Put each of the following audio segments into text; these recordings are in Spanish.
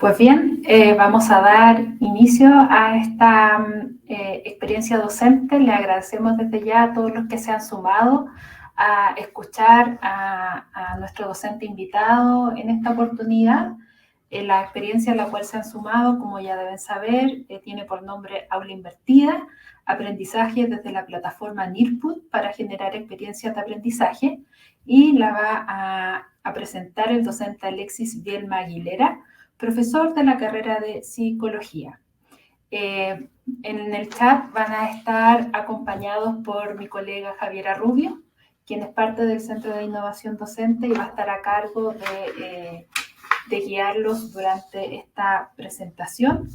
Pues bien, vamos a dar inicio a esta experiencia docente. Le agradecemos desde ya a todos los que se han sumado a escuchar a nuestro docente invitado en esta oportunidad. La experiencia a la cual se han sumado, como ya deben saber, tiene por nombre Aula Invertida, aprendizaje desde la plataforma NIRPUT para generar experiencias de aprendizaje, y la va a presentar el docente Alexis Bielma Aguilera, profesor de la carrera de Psicología. En el chat van a estar acompañados por mi colega Javiera Rubio, quien es parte del Centro de Innovación Docente y va a estar a cargo de guiarlos durante esta presentación.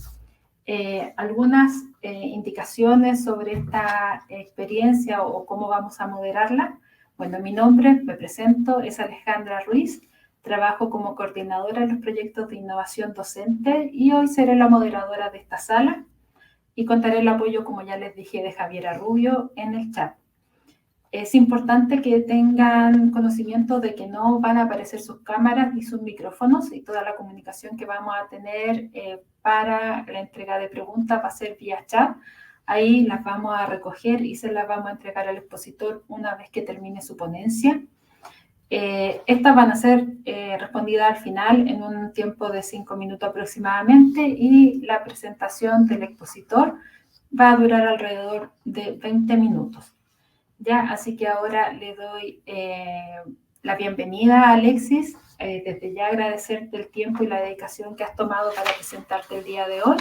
Algunas indicaciones sobre esta experiencia o cómo vamos a moderarla. Bueno, mi nombre, me presento, es Alejandra Ruiz. Trabajo como coordinadora en los proyectos de innovación docente y hoy seré la moderadora de esta sala y contaré el apoyo, como ya les dije, de Javiera Rubio en el chat. Es importante que tengan conocimiento de que no van a aparecer sus cámaras ni sus micrófonos, y toda la comunicación que vamos a tener para la entrega de preguntas va a ser vía chat. Ahí las vamos a recoger y se las vamos a entregar al expositor una vez que termine su ponencia. Estas van a ser respondidas al final en un tiempo de 5 minutos aproximadamente, y la presentación del expositor va a durar alrededor de 20 minutos. Ya, así que ahora le doy la bienvenida a Alexis. Desde ya agradecerte el tiempo y la dedicación que has tomado para presentarte el día de hoy.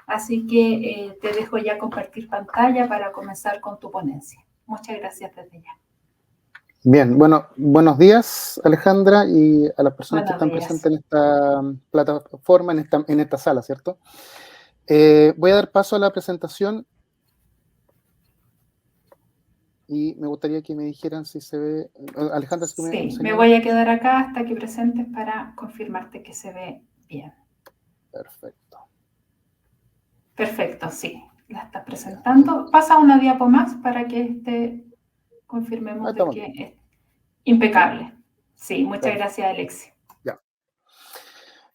Así que te dejo ya compartir pantalla para comenzar con tu ponencia. Muchas gracias desde ya. Bien, bueno, buenos días, Alejandra, y a las personas que están presentes en esta plataforma, en esta sala, ¿cierto? Voy a dar paso a la presentación y me gustaría que me dijeran si se ve. Alejandra, si tú me Sí, señalas. me voy a quedar acá hasta que presentes para confirmarte que se ve bien. Perfecto. Perfecto, sí, la estás presentando. Pasa una diapo más para que confirmemos de que es impecable. Sí, muchas gracias, Alexis. Ya.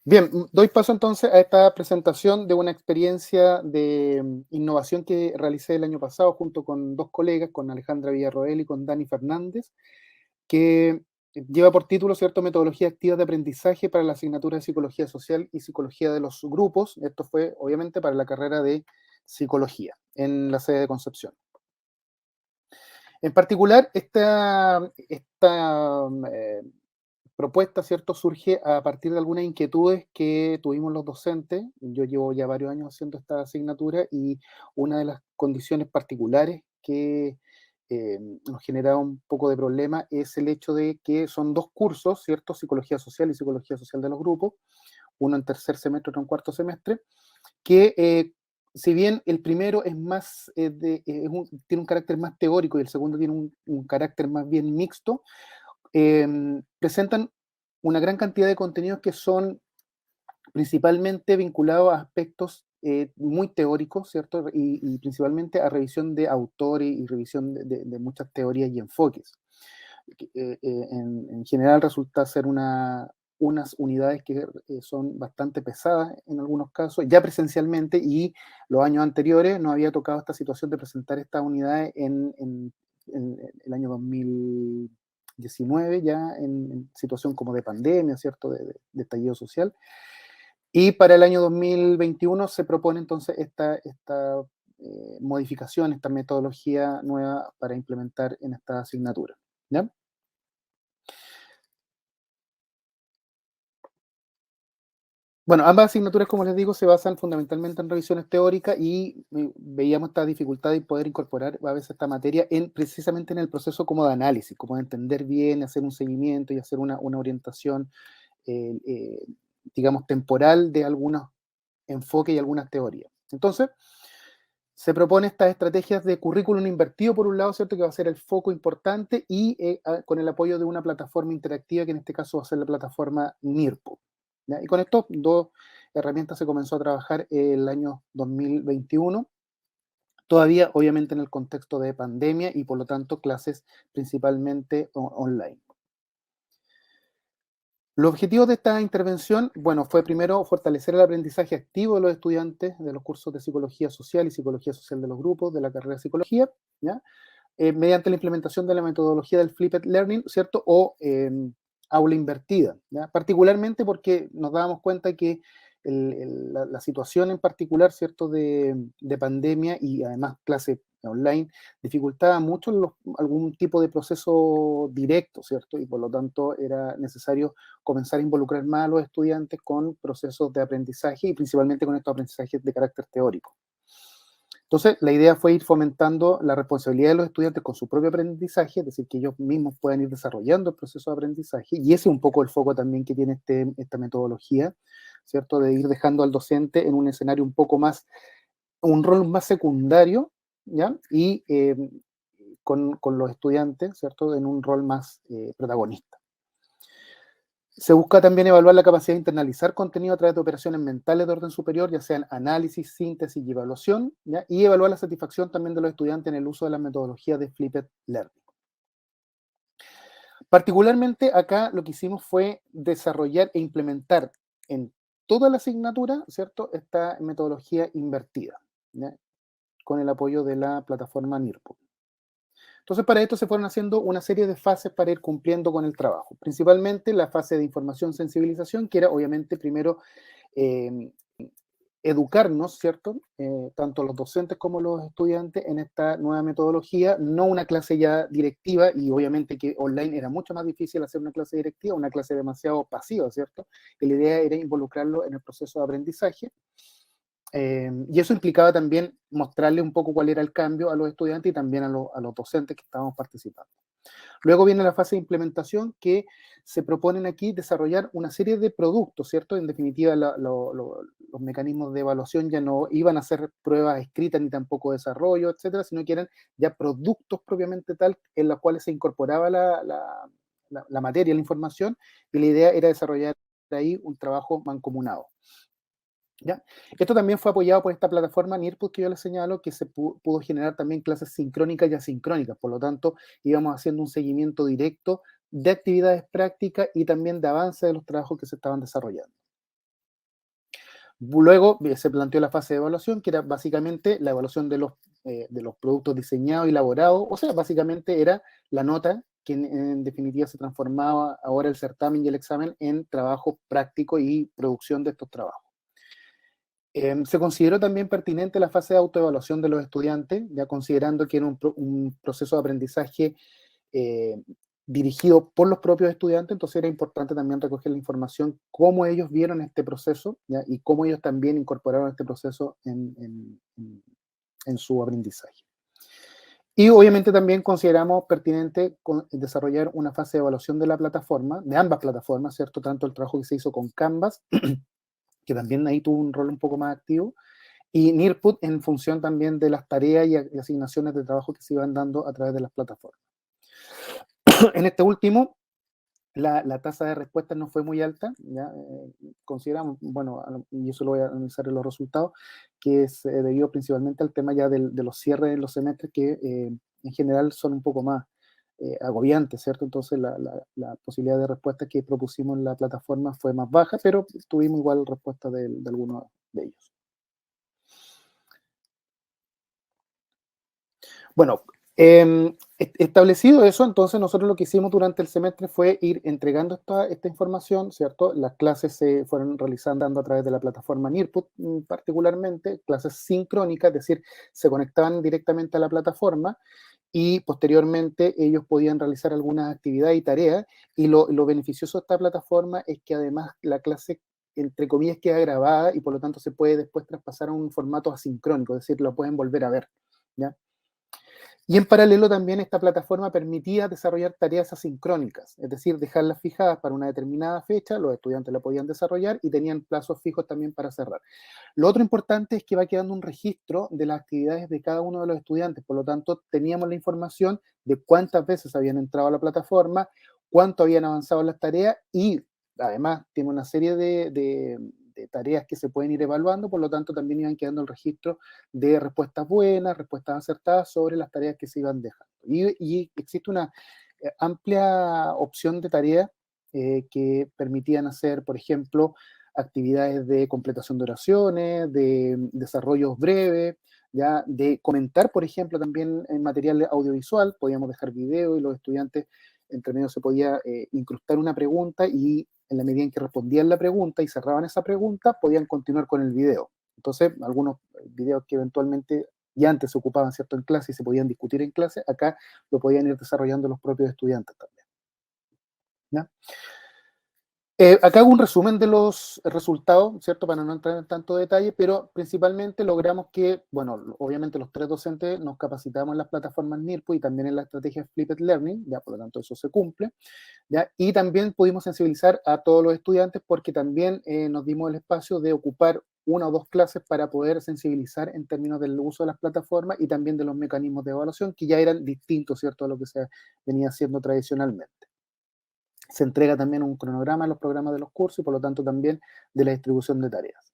Bien, doy paso entonces a esta presentación de una experiencia de innovación que realicé el año pasado junto con dos colegas, con Alejandra Villarroel y con Dani Fernández, que lleva por título, ¿cierto?, Metodología Activa de Aprendizaje para la asignatura de Psicología Social y Psicología de los Grupos. Esto fue, obviamente, para la carrera de Psicología en la sede de Concepción. En particular, esta propuesta, ¿cierto?, surge a partir de algunas inquietudes que tuvimos los docentes. Yo llevo ya varios años haciendo esta asignatura y una de las condiciones particulares que nos generaba un poco de problema es el hecho de que son dos cursos, ¿cierto?, Psicología Social y Psicología Social de los Grupos, uno en tercer semestre, otro en cuarto semestre, que si bien el primero es más, tiene un carácter más teórico y el segundo tiene un carácter más bien mixto, presentan una gran cantidad de contenidos que son principalmente vinculados a aspectos muy teóricos, ¿cierto? Y principalmente a revisión de autores y revisión de muchas teorías y enfoques. En general resulta ser unas unidades que son bastante pesadas en algunos casos, ya presencialmente, y los años anteriores no había tocado esta situación de presentar estas unidades en el año 2019, ya en situación como de pandemia, ¿cierto?, de estallido social. Y para el año 2021 se propone entonces esta modificación, esta metodología nueva para implementar en esta asignatura, ¿ya? Bueno, ambas asignaturas, como les digo, se basan fundamentalmente en revisiones teóricas y veíamos esta dificultad de poder incorporar a veces esta materia precisamente en el proceso como de análisis, como de entender bien, hacer un seguimiento y hacer una orientación, digamos, temporal de algunos enfoques y algunas teorías. Entonces, se propone estas estrategias de currículum invertido, por un lado, ¿cierto?, que va a ser el foco importante, y con el apoyo de una plataforma interactiva, que en este caso va a ser la plataforma NIRPO. ¿Ya? Y con estas dos herramientas se comenzó a trabajar el año 2021, todavía obviamente en el contexto de pandemia y por lo tanto clases principalmente online. Los objetivos de esta intervención, bueno, fue primero fortalecer el aprendizaje activo de los estudiantes de los cursos de psicología social y psicología social de los grupos de la carrera de psicología, ¿ya? Mediante la implementación de la metodología del flipped learning, ¿cierto? O aula invertida, ¿ya? Particularmente porque nos dábamos cuenta que la situación en particular, ¿cierto? De pandemia y además clase online, dificultaba mucho algún tipo de proceso directo, ¿cierto? Y por lo tanto era necesario comenzar a involucrar más a los estudiantes con procesos de aprendizaje y principalmente con estos aprendizajes de carácter teórico. Entonces, la idea fue ir fomentando la responsabilidad de los estudiantes con su propio aprendizaje, es decir, que ellos mismos puedan ir desarrollando el proceso de aprendizaje, y ese es un poco el foco también que tiene esta metodología, ¿cierto? De ir dejando al docente en un escenario un poco más, un rol más secundario, ¿ya? Y con los estudiantes, ¿cierto? En un rol más protagonista. Se busca también evaluar la capacidad de internalizar contenido a través de operaciones mentales de orden superior, ya sean análisis, síntesis y evaluación, ¿ya? Y evaluar la satisfacción también de los estudiantes en el uso de las metodologías de flipped learning. Particularmente acá lo que hicimos fue desarrollar e implementar en toda la asignatura, ¿cierto?, esta metodología invertida, ¿ya? Con el apoyo de la plataforma NIRPO. Entonces, para esto se fueron haciendo una serie de fases para ir cumpliendo con el trabajo. Principalmente la fase de información, sensibilización, que era obviamente primero eh, educarnos, ¿cierto? Tanto los docentes como los estudiantes en esta nueva metodología, no una clase ya directiva, y obviamente que online era mucho más difícil hacer una clase directiva, una clase demasiado pasiva, ¿cierto? Y la idea era involucrarlo en el proceso de aprendizaje. Y eso implicaba también mostrarle un poco cuál era el cambio a los estudiantes y también a los docentes que estábamos participando. Luego viene la fase de implementación, que se proponen aquí desarrollar una serie de productos, ¿cierto? En definitiva, los mecanismos de evaluación ya no iban a ser pruebas escritas ni tampoco desarrollo, etcétera, sino que eran ya productos propiamente tal en los cuales se incorporaba la materia, la información, y la idea era desarrollar ahí un trabajo mancomunado. ¿Ya? Esto también fue apoyado por esta plataforma NIRPUS que yo les señalo, que se pudo generar también clases sincrónicas y asincrónicas. Por lo tanto, íbamos haciendo un seguimiento directo de actividades prácticas y también de avance de los trabajos que se estaban desarrollando. Luego se planteó la fase de evaluación, que era básicamente la evaluación de los productos diseñados y elaborados. O sea, básicamente era la nota que en definitiva se transformaba ahora el certamen y el examen en trabajo práctico y producción de estos trabajos. Se consideró también pertinente la fase de autoevaluación de los estudiantes, ya considerando que era un proceso de aprendizaje eh, dirigido por los propios estudiantes, entonces era importante también recoger la información, cómo ellos vieron este proceso, ¿ya? Y cómo ellos también incorporaron este proceso en su aprendizaje. Y obviamente también consideramos pertinente desarrollar una fase de evaluación de la plataforma, de ambas plataformas, ¿cierto? Tanto el trabajo que se hizo con Canvas, que también ahí tuvo un rol un poco más activo, y NIRPUT en función también de las tareas y asignaciones de trabajo que se iban dando a través de las plataformas. En este último, la tasa de respuesta no fue muy alta, ¿ya? Consideramos, bueno, y eso lo voy a analizar en los resultados, que se debió principalmente al tema ya de los cierres de los semestres, que en general son un poco más agobiantes, ¿cierto? Entonces la posibilidad de respuesta que propusimos en la plataforma fue más baja, pero tuvimos igual respuesta de algunos de ellos. Bueno, establecido eso, entonces nosotros lo que hicimos durante el semestre fue ir entregando esta información, ¿cierto? Las clases se fueron realizando a través de la plataforma NIRPUT, particularmente, clases sincrónicas, es decir, se conectaban directamente a la plataforma y posteriormente ellos podían realizar algunas actividades y tareas, y lo beneficioso de esta plataforma es que además la clase, entre comillas, queda grabada y por lo tanto se puede después traspasar a un formato asincrónico, es decir, lo pueden volver a ver, ¿ya? Y en paralelo también esta plataforma permitía desarrollar tareas asincrónicas, es decir, dejarlas fijadas para una determinada fecha, los estudiantes la podían desarrollar y tenían plazos fijos también para cerrar. Lo otro importante es que va quedando un registro de las actividades de cada uno de los estudiantes, por lo tanto teníamos la información de cuántas veces habían entrado a la plataforma, cuánto habían avanzado en las tareas y además tiene una serie de tareas que se pueden ir evaluando, por lo tanto también iban quedando el registro de respuestas buenas, respuestas acertadas sobre las tareas que se iban dejando. Y existe una amplia opción de tareas que permitían hacer, por ejemplo, actividades de completación de oraciones, de desarrollos breves, ya de comentar, por ejemplo, también en material audiovisual, podíamos dejar video y los estudiantes, entre medio se podía incrustar una pregunta y en la medida en que respondían la pregunta y cerraban esa pregunta, podían continuar con el video. Entonces, algunos videos que eventualmente ya antes se ocupaban, ¿cierto?, en clase y se podían discutir en clase, acá lo podían ir desarrollando los propios estudiantes también, ¿ya? Acá hago un resumen de los resultados, ¿cierto? Para no entrar en tanto detalle, pero principalmente logramos que, bueno, obviamente los 3 docentes nos capacitamos en las plataformas NIRPO y también en la estrategia Flipped Learning, ya por lo tanto eso se cumple, ¿ya? Y también pudimos sensibilizar a todos los estudiantes porque también nos dimos el espacio de ocupar una o dos clases para poder sensibilizar en términos del uso de las plataformas y también de los mecanismos de evaluación que ya eran distintos, ¿cierto?, a lo que se venía haciendo tradicionalmente. Se entrega también un cronograma de los programas de los cursos y por lo tanto también de la distribución de tareas.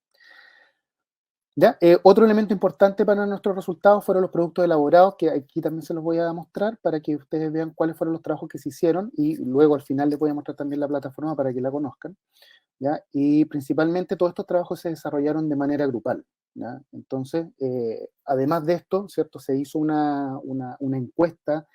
¿Ya? Otro elemento importante para nuestros resultados fueron los productos elaborados, que aquí también se los voy a mostrar para que ustedes vean cuáles fueron los trabajos que se hicieron y luego al final les voy a mostrar también la plataforma para que la conozcan, ¿ya? Y principalmente todos estos trabajos se desarrollaron de manera grupal, ¿ya? Entonces, además de esto, ¿cierto? Se hizo una encuesta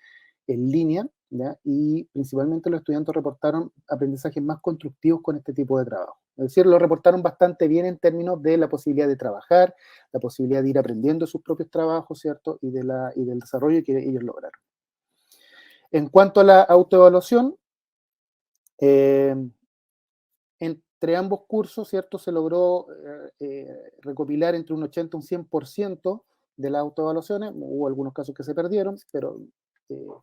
en línea, ¿ya? Y principalmente los estudiantes reportaron aprendizajes más constructivos con este tipo de trabajo. Es decir, lo reportaron bastante bien en términos de la posibilidad de trabajar, la posibilidad de ir aprendiendo sus propios trabajos, ¿cierto? Y del desarrollo que ellos lograron. En cuanto a la autoevaluación, eh, entre ambos cursos, ¿cierto? Se logró recopilar entre un 80 y un 100% de las autoevaluaciones. Hubo algunos casos que se perdieron, pero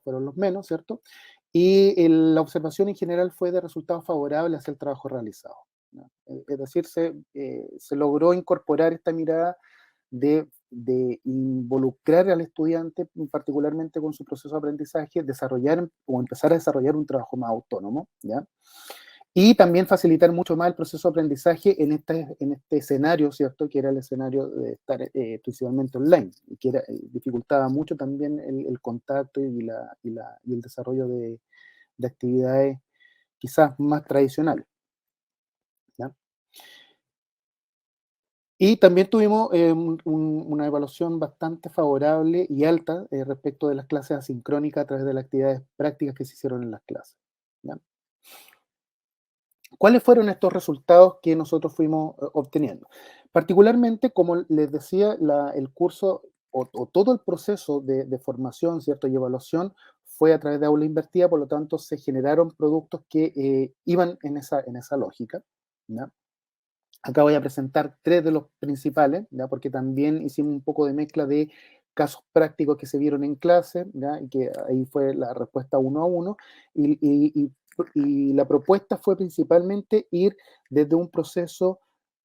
fueron los menos, ¿cierto? Y la observación en general fue de resultados favorables hacia el trabajo realizado, ¿no? Es decir, se logró incorporar esta mirada de involucrar al estudiante, particularmente con su proceso de aprendizaje, desarrollar o empezar a desarrollar un trabajo más autónomo, ¿ya? Y también facilitar mucho más el proceso de aprendizaje en este escenario, ¿cierto? Que era el escenario de estar principalmente online, y que dificultaba mucho también el contacto y el desarrollo de actividades quizás más tradicionales, ¿ya? Y también tuvimos una evaluación bastante favorable y alta respecto de las clases asincrónicas a través de las actividades prácticas que se hicieron en las clases, ¿ya? ¿Cuáles fueron estos resultados que nosotros fuimos obteniendo? Particularmente, como les decía, el curso o todo el proceso de formación, ¿cierto? Y evaluación fue a través de aula invertida, por lo tanto se generaron productos que iban en esa lógica, ¿ya? Acá voy a presentar 3 de los principales, ¿ya? Porque también hicimos un poco de mezcla de casos prácticos que se vieron en clase, ¿ya? Y que ahí fue la respuesta uno a uno, y, y- y- y la propuesta fue principalmente ir desde un proceso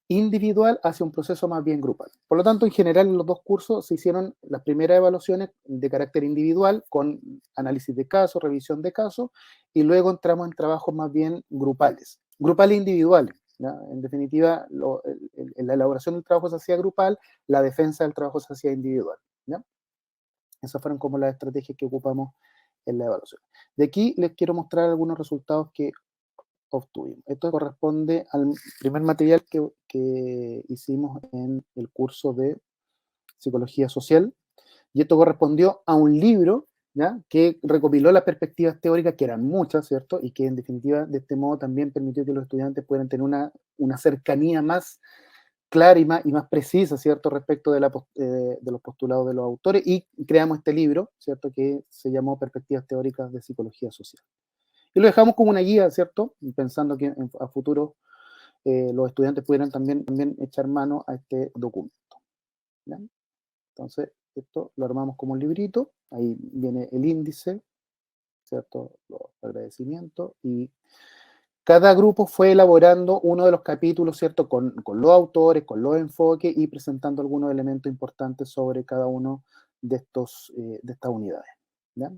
individual hacia un proceso más bien grupal. Por lo tanto, en general, en los dos cursos se hicieron las primeras evaluaciones de carácter individual, con análisis de casos, revisión de casos, y luego entramos en trabajos más bien grupales e individuales, ¿ya? En definitiva, la elaboración del trabajo se hacía grupal, la defensa del trabajo se hacía individual, ¿ya? Esas fueron como las estrategias que ocupamos en la evaluación. De aquí les quiero mostrar algunos resultados que obtuvimos. Esto corresponde al primer material que hicimos en el curso de Psicología Social, y esto correspondió a un libro, ¿ya? Que recopiló las perspectivas teóricas, que eran muchas, ¿cierto? Y que en definitiva de este modo también permitió que los estudiantes puedan tener una cercanía más clara y más precisa, ¿cierto? Respecto de los postulados de los autores, y creamos este libro, ¿cierto? Que se llamó Perspectivas Teóricas de Psicología Social. Y lo dejamos como una guía, ¿cierto? Pensando que a futuro los estudiantes pudieran también echar mano a este documento, ¿ya? Entonces, esto lo armamos como un librito, ahí viene el índice, ¿cierto? Los agradecimientos, y cada grupo fue elaborando uno de los capítulos, ¿cierto? Con los autores, con los enfoques y presentando algunos elementos importantes sobre cada uno de estas unidades, ¿ya?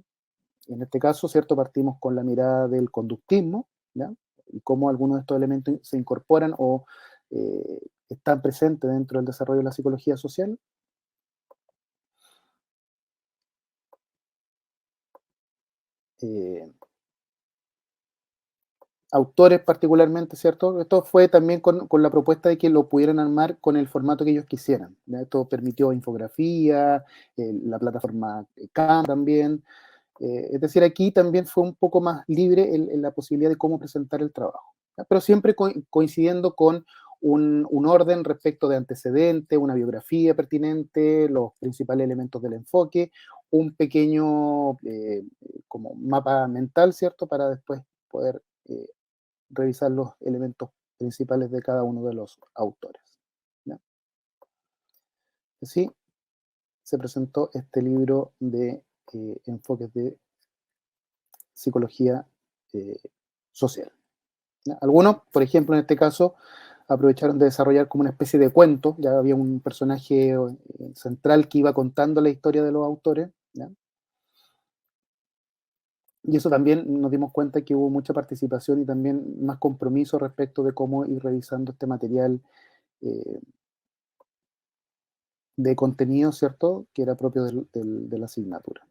En este caso, ¿cierto? Partimos con la mirada del conductismo, ¿ya? Y cómo algunos de estos elementos se incorporan o están presentes dentro del desarrollo de la psicología social. Eh, autores particularmente, ¿cierto? Esto fue también con la propuesta de que lo pudieran armar con el formato que ellos quisieran, ¿ya? Esto permitió infografía, la plataforma Canva también. Es decir, aquí también fue un poco más libre en la posibilidad de cómo presentar el trabajo, ¿ya? Pero siempre coincidiendo con un orden respecto de antecedentes, una biografía pertinente, los principales elementos del enfoque, un pequeño como mapa mental, ¿cierto? Para después poder revisar los elementos principales de cada uno de los autores, ¿ya? Así se presentó este libro de enfoques de psicología eh, social, ¿ya? Algunos, por ejemplo, en este caso, aprovecharon de desarrollar como una especie de cuento, ya había un personaje central que iba contando la historia de los autores, ¿ya? Y eso también nos dimos cuenta que hubo mucha participación y también más compromiso respecto de cómo ir revisando este material eh, de contenido, ¿cierto?, que era propio de la asignatura,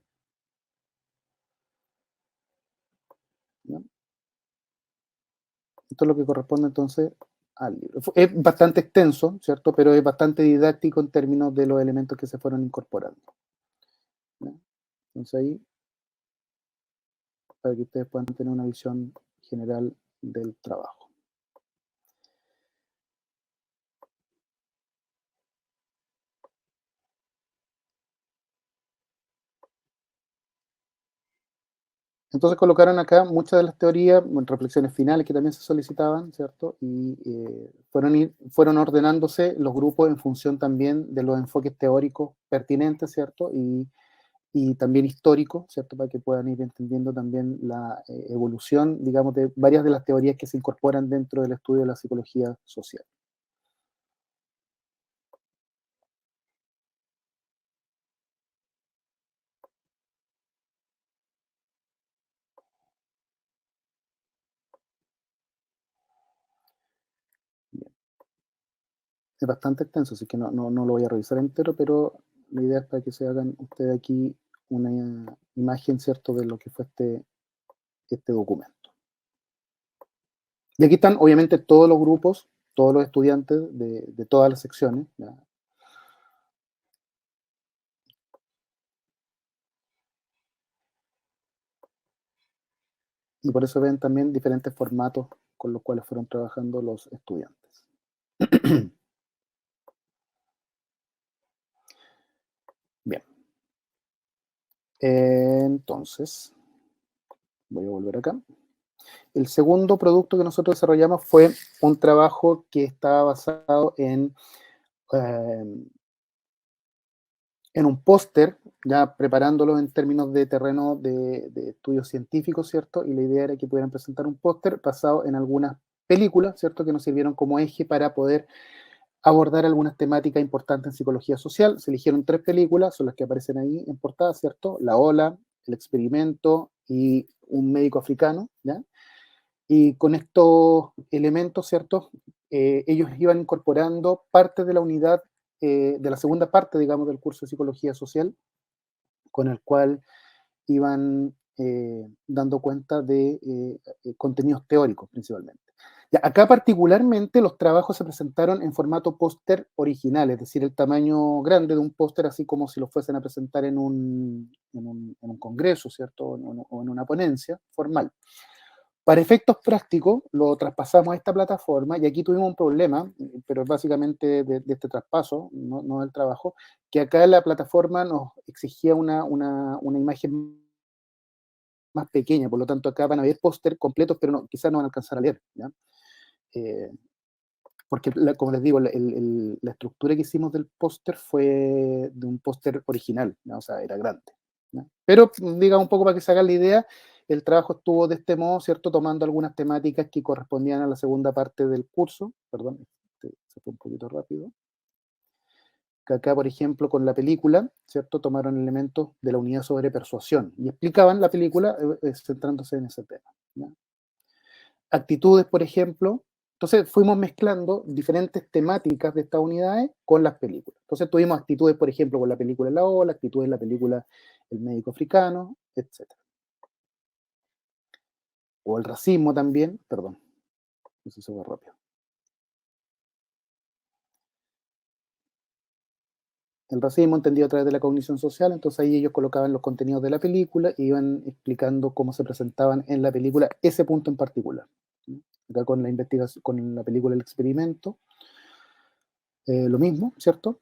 ¿no? Esto es lo que corresponde entonces al libro. Es bastante extenso, ¿cierto?, pero es bastante didáctico en términos de los elementos que se fueron incorporando, ¿no? Entonces ahí, para que ustedes puedan tener una visión general del trabajo. Entonces colocaron acá muchas de las teorías, reflexiones finales que también se solicitaban, ¿cierto? Y fueron ordenándose los grupos en función también de los enfoques teóricos pertinentes, ¿cierto? Y también históricos, ¿cierto? Para que puedan ir entendiendo también la evolución, digamos, de varias de las teorías que se incorporan dentro del estudio de la psicología social. Bien. Es bastante extenso, así que no lo voy a revisar entero, pero la idea es para que se hagan ustedes aquí una imagen, ¿cierto?, de lo que fue este documento. Y aquí están, obviamente, todos los grupos, todos los estudiantes de todas las secciones, ¿ya? Y por eso ven también diferentes formatos con los cuales fueron trabajando los estudiantes. Bien, entonces, voy a volver acá. El segundo producto que nosotros desarrollamos fue un trabajo que estaba basado eh, en un póster, ya preparándolo en términos de terreno de estudios científicos, ¿cierto? Y la idea era que pudieran presentar un póster basado en algunas películas, ¿cierto?, que nos sirvieron como eje para poder abordar algunas temáticas importantes en psicología social. Se eligieron 3 películas, son las que aparecen ahí en portada, ¿cierto? La Ola, El Experimento y Un médico africano, ¿ya? Y con estos elementos, ¿cierto? Ellos iban incorporando parte de la unidad, de la segunda parte, digamos, del curso de psicología social, con el cual iban dando cuenta de contenidos teóricos principalmente. Ya, acá particularmente los trabajos se presentaron en formato póster original, es decir, el tamaño grande de un póster, así como si lo fuesen a presentar en un congreso, ¿cierto? O en una ponencia formal. Para efectos prácticos, lo traspasamos a esta plataforma y aquí tuvimos un problema, pero básicamente de este traspaso, no del trabajo, que acá la plataforma nos exigía una imagen más pequeña, por lo tanto acá van a haber póster completos, pero quizás no van a alcanzar a leer, ¿ya? Eh, Porque, como les digo, la estructura que hicimos del póster fue de un póster original, ¿ya? O sea, era grande, ¿ya? Pero, diga un poco para que se hagan la idea, el trabajo estuvo de este modo, ¿cierto? Tomando algunas temáticas que correspondían a la segunda parte del curso, perdón, se fue un poquito rápido, que acá, por ejemplo, con la película, ¿cierto? Tomaron elementos de la unidad sobre persuasión y explicaban la película centrándose en ese tema, ¿ya? Actitudes, por ejemplo. Entonces fuimos mezclando diferentes temáticas de estas unidades con las películas. Entonces tuvimos actitudes, por ejemplo, con la película La Ola, actitudes en la película El médico africano, etc. o el racismo también, perdón, eso se va rápido. El racismo entendido a través de la cognición social, entonces ahí ellos colocaban los contenidos de la película e iban explicando cómo se presentaban en la película ese punto en particular. ¿Sí? Acá con la investigación, con la película El Experimento, lo mismo, ¿cierto?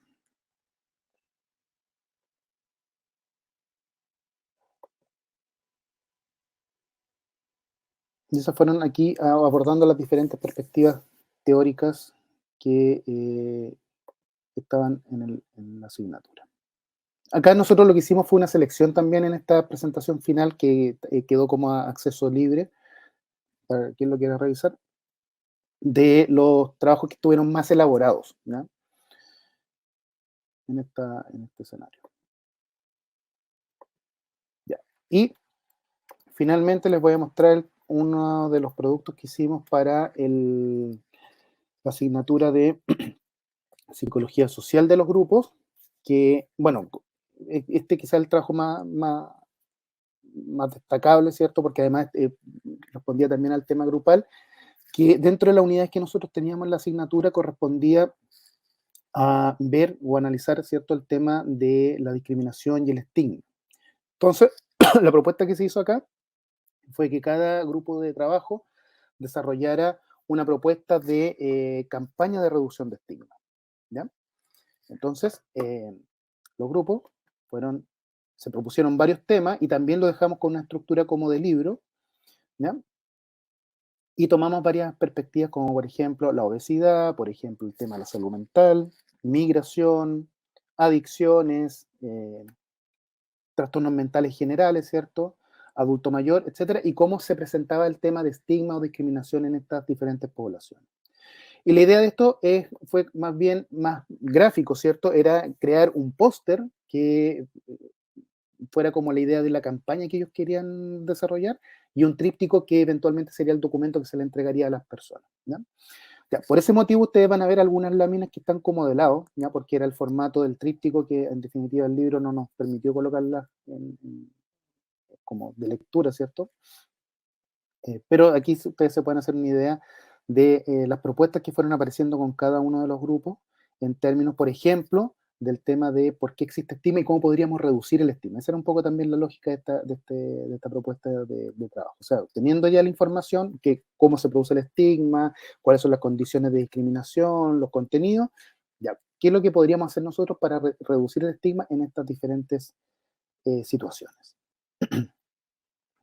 Y esas fueron aquí abordando las diferentes perspectivas teóricas que estaban en la asignatura. Acá nosotros lo que hicimos fue una selección también en esta presentación final que quedó como acceso libre para quien lo quiera revisar, de los trabajos que estuvieron más elaborados, ¿ya? En este escenario. Ya. Y finalmente les voy a mostrar uno de los productos que hicimos para la asignatura de psicología social de los grupos, que, bueno, este quizá es el trabajo más destacable, ¿cierto? Porque además respondía también al tema grupal, que dentro de las unidades que nosotros teníamos en la asignatura correspondía a ver o analizar, ¿cierto?, el tema de la discriminación y el estigma. Entonces, la propuesta que se hizo acá fue que cada grupo de trabajo desarrollara una propuesta de campaña de reducción de estigma, ¿ya? Entonces, los grupos se propusieron varios temas y también lo dejamos con una estructura como de libro, ¿ya? Y tomamos varias perspectivas como, por ejemplo, la obesidad, por ejemplo, el tema de la salud mental, migración, adicciones, trastornos mentales generales, ¿cierto? Adulto mayor, etcétera, y cómo se presentaba el tema de estigma o discriminación en estas diferentes poblaciones. Y la idea de esto fue más bien más gráfico, ¿cierto? Era crear un póster que fuera como la idea de la campaña que ellos querían desarrollar y un tríptico que eventualmente sería el documento que se le entregaría a las personas, ¿ya? Ya, por ese motivo ustedes van a ver algunas láminas que están como de lado, ¿ya? Porque era el formato del tríptico que en definitiva el libro no nos permitió colocarlas como de lectura, ¿cierto? Pero aquí ustedes se pueden hacer una idea de las propuestas que fueron apareciendo con cada uno de los grupos en términos, por ejemplo, del tema de por qué existe estigma y cómo podríamos reducir el estigma. Esa era un poco también la lógica de esta propuesta de trabajo. O sea, teniendo ya la información, que cómo se produce el estigma, cuáles son las condiciones de discriminación, los contenidos, ya, ¿qué es lo que podríamos hacer nosotros para reducir el estigma en estas diferentes situaciones?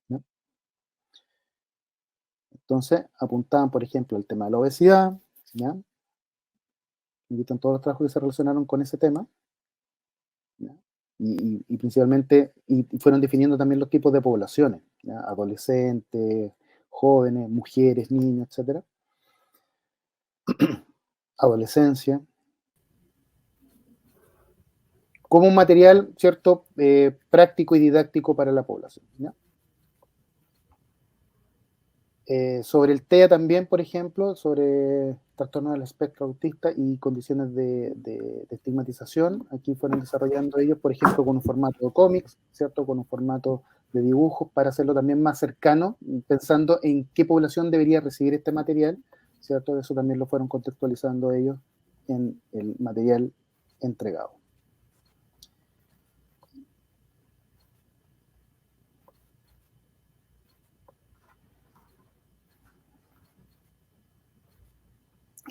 ¿No? Entonces, apuntaban, por ejemplo, el tema de la obesidad, ¿ya? Aquí están todos los trabajos que se relacionaron con ese tema, ¿ya? Y principalmente, y fueron definiendo también los tipos de poblaciones, ¿ya? Adolescentes, jóvenes, mujeres, niños, etcétera. Adolescencia. Como un material, ¿cierto?, práctico y didáctico para la población, ¿ya? Sobre el TEA también, por ejemplo, sobre trastorno del espectro autista y condiciones de estigmatización. Aquí fueron desarrollando ellos, por ejemplo, con un formato de cómics, ¿cierto? Con un formato de dibujos para hacerlo también más cercano, pensando en qué población debería recibir este material, ¿cierto? Eso también lo fueron contextualizando ellos en el material entregado.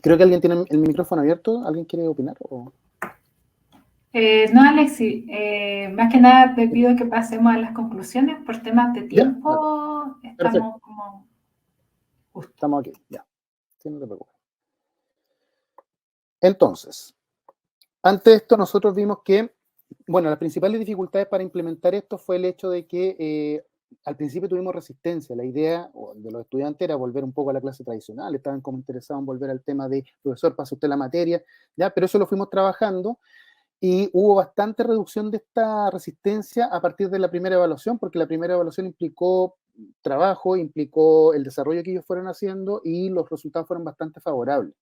Creo que alguien tiene el micrófono abierto. ¿Alguien quiere opinar? No, Alexi, más que nada te pido que pasemos a las conclusiones por temas de tiempo. Ya, Estamos como justo. Estamos aquí, ya. Sí, no te preocupes. Entonces, ante esto nosotros vimos que, bueno, las principales dificultades para implementar esto fue el hecho de que al principio tuvimos resistencia. La idea de los estudiantes era volver un poco a la clase tradicional, estaban como interesados en volver al tema de, profesor, pase usted la materia, ¿ya? Pero eso lo fuimos trabajando y hubo bastante reducción de esta resistencia a partir de la primera evaluación, porque la primera evaluación implicó trabajo, implicó el desarrollo que ellos fueron haciendo y los resultados fueron bastante favorables,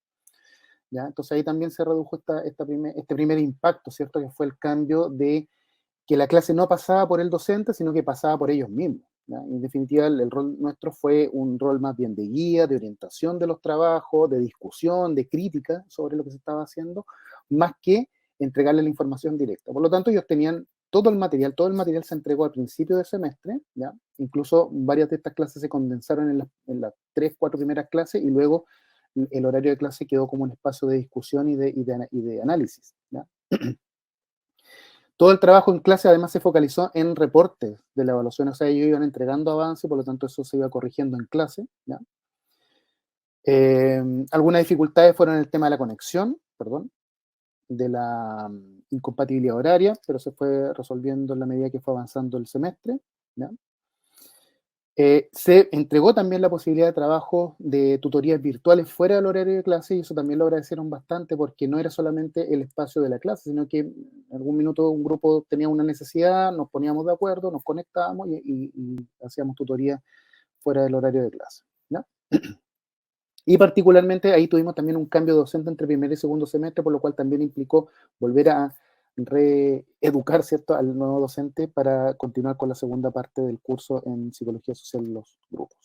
¿ya? Entonces ahí también se redujo este primer impacto, ¿cierto? Que fue el cambio de que la clase no pasaba por el docente, sino que pasaba por ellos mismos, ¿ya? En definitiva, el rol nuestro fue un rol más bien de guía, de orientación de los trabajos, de discusión, de crítica sobre lo que se estaba haciendo, más que entregarle la información directa. Por lo tanto, ellos tenían todo el material se entregó al principio del semestre, ¿ya? Incluso varias de estas clases se condensaron en las 3, 4 primeras clases y luego el horario de clase quedó como un espacio de discusión y de análisis, ¿ya? Todo el trabajo en clase además se focalizó en reportes de la evaluación, o sea, ellos iban entregando avance, por lo tanto eso se iba corrigiendo en clase, ¿ya? Algunas dificultades fueron el tema de la conexión, perdón, de la incompatibilidad horaria, pero se fue resolviendo en la medida que fue avanzando el semestre, ¿ya? Se entregó también la posibilidad de trabajo de tutorías virtuales fuera del horario de clase y eso también lo agradecieron bastante porque no era solamente el espacio de la clase, sino que en algún minuto un grupo tenía una necesidad, nos poníamos de acuerdo, nos conectábamos y hacíamos tutorías fuera del horario de clase, ¿ya? Y particularmente ahí tuvimos también un cambio docente entre primer y segundo semestre, por lo cual también implicó volver a reeducar, ¿cierto?, al nuevo docente para continuar con la segunda parte del curso en Psicología Social en los grupos.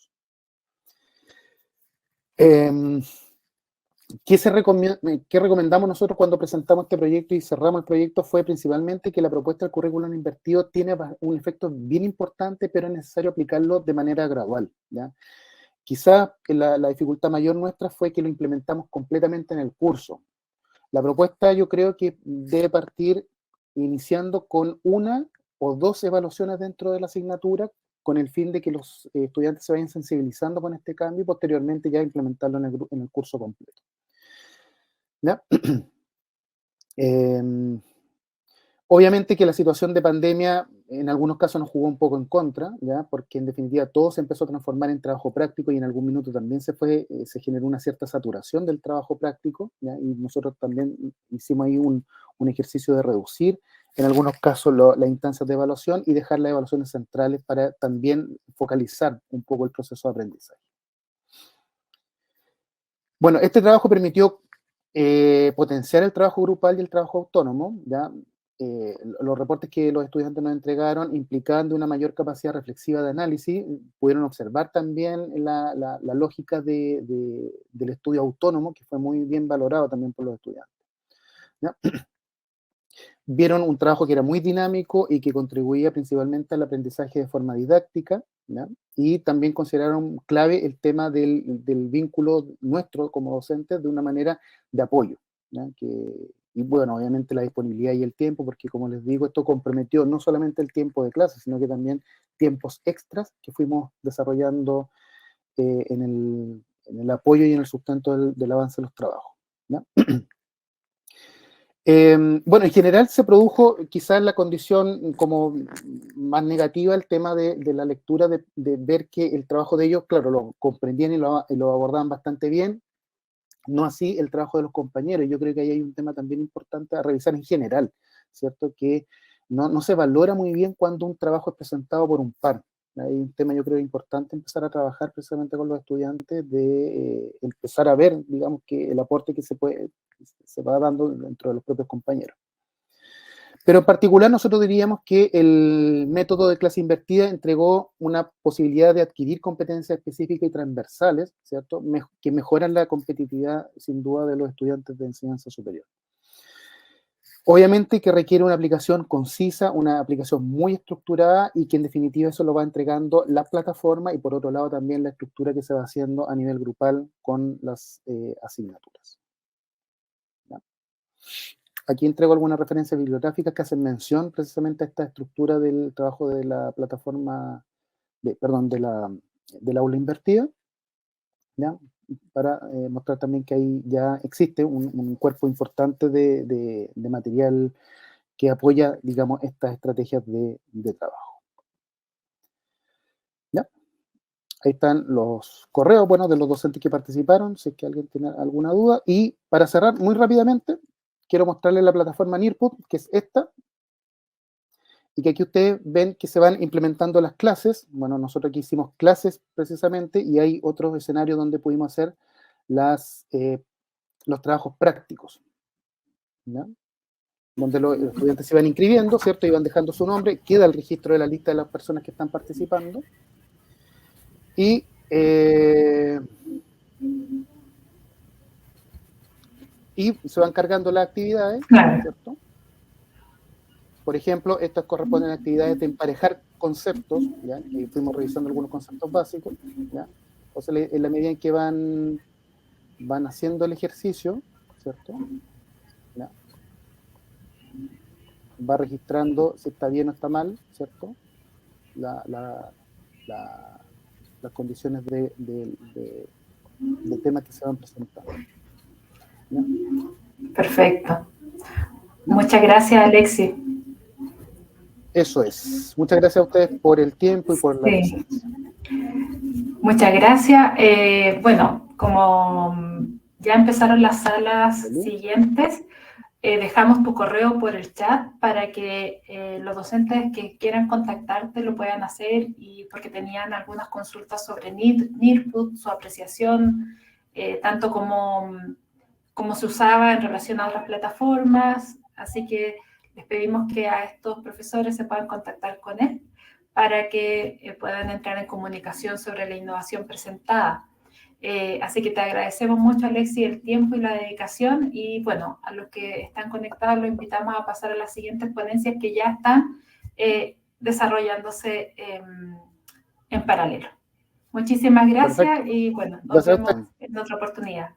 Eh, ¿Qué recomendamos nosotros cuando presentamos este proyecto y cerramos el proyecto? Fue principalmente que la propuesta del currículum invertido tiene un efecto bien importante, pero es necesario aplicarlo de manera gradual, ¿ya? Quizá la dificultad mayor nuestra fue que lo implementamos completamente en el curso. La propuesta yo creo que debe partir iniciando con una o dos evaluaciones dentro de la asignatura con el fin de que los estudiantes se vayan sensibilizando con este cambio y posteriormente ya implementarlo en el curso completo, ¿ya? Eh, Obviamente que la situación de pandemia en algunos casos nos jugó un poco en contra, ¿ya? Porque en definitiva todo se empezó a transformar en trabajo práctico y en algún minuto también se generó una cierta saturación del trabajo práctico, ¿ya? Y nosotros también hicimos ahí un ejercicio de reducir en algunos casos las instancias de evaluación y dejar las evaluaciones centrales para también focalizar un poco el proceso de aprendizaje. Bueno, este trabajo permitió potenciar el trabajo grupal y el trabajo autónomo, ¿ya? Los reportes que los estudiantes nos entregaron implicaban de una mayor capacidad reflexiva de análisis, pudieron observar también la lógica del estudio autónomo, que fue muy bien valorado también por los estudiantes, ¿ya? Vieron un trabajo que era muy dinámico y que contribuía principalmente al aprendizaje de forma didáctica, ¿ya? Y también consideraron clave el tema del vínculo nuestro como docentes de una manera de apoyo, ¿ya? Y bueno, obviamente la disponibilidad y el tiempo, porque como les digo, esto comprometió no solamente el tiempo de clase, sino que también tiempos extras que fuimos desarrollando en el apoyo y en el sustento del avance de los trabajos, ¿ya? Bueno, en general se produjo quizás la condición como más negativa el tema de la lectura, de ver que el trabajo de ellos, claro, lo comprendían y lo abordaban bastante bien, no así el trabajo de los compañeros. Yo creo que ahí hay un tema también importante a revisar en general, ¿cierto? Que no se valora muy bien cuando un trabajo es presentado por un par. Hay un tema yo creo importante empezar a trabajar precisamente con los estudiantes, de empezar a ver, digamos, que el aporte que se va dando dentro de los propios compañeros. Pero en particular nosotros diríamos que el método de clase invertida entregó una posibilidad de adquirir competencias específicas y transversales, ¿cierto? Que mejoran la competitividad, sin duda, de los estudiantes de enseñanza superior. Obviamente que requiere una aplicación concisa, una aplicación muy estructurada y que en definitiva eso lo va entregando la plataforma y por otro lado también la estructura que se va haciendo a nivel grupal con las asignaturas, ¿ya? Aquí entrego algunas referencias bibliográficas que hacen mención precisamente a esta estructura del trabajo de la plataforma, perdón, del aula invertida, ¿ya? Para mostrar también que ahí ya existe un cuerpo importante de material que apoya, digamos, estas estrategias de trabajo, ¿ya? Ahí están los correos, bueno, de los docentes que participaron, si es que alguien tiene alguna duda. Y para cerrar muy rápidamente, quiero mostrarles la plataforma Nearpod, que es esta, y que aquí ustedes ven que se van implementando las clases. Bueno, nosotros aquí hicimos clases precisamente y hay otros escenarios donde pudimos hacer los trabajos prácticos, ¿ya? donde los estudiantes se iban inscribiendo, ¿cierto? Iban dejando su nombre, queda el registro de la lista de las personas que están participando, y se van cargando las actividades, Claro. ¿cierto? Por ejemplo, estas corresponden a actividades de emparejar conceptos, ¿ya? Y fuimos revisando algunos conceptos básicos, ¿ya? Entonces, en la medida en que van haciendo el ejercicio, ¿cierto? ¿Ya? Va registrando si está bien o está mal, ¿cierto? Las condiciones del tema que se van presentando. ¿Ya? Perfecto. Muchas gracias, Alexis. Eso es. Muchas gracias a ustedes por el tiempo y por la presencia. Muchas gracias. Bueno, como ya empezaron las salas siguientes, dejamos tu correo por el chat para que los docentes que quieran contactarte lo puedan hacer, y porque tenían algunas consultas sobre NIRPUT, su apreciación, tanto como se usaba en relación a otras plataformas. Así que les pedimos que a estos profesores se puedan contactar con él para que puedan entrar en comunicación sobre la innovación presentada. Así que te agradecemos mucho, Alexis, el tiempo y la dedicación, y bueno, a los que están conectados los invitamos a pasar a las siguientes ponencias que ya están desarrollándose en paralelo. Muchísimas gracias. Perfecto. Y bueno, nos vemos en otra oportunidad.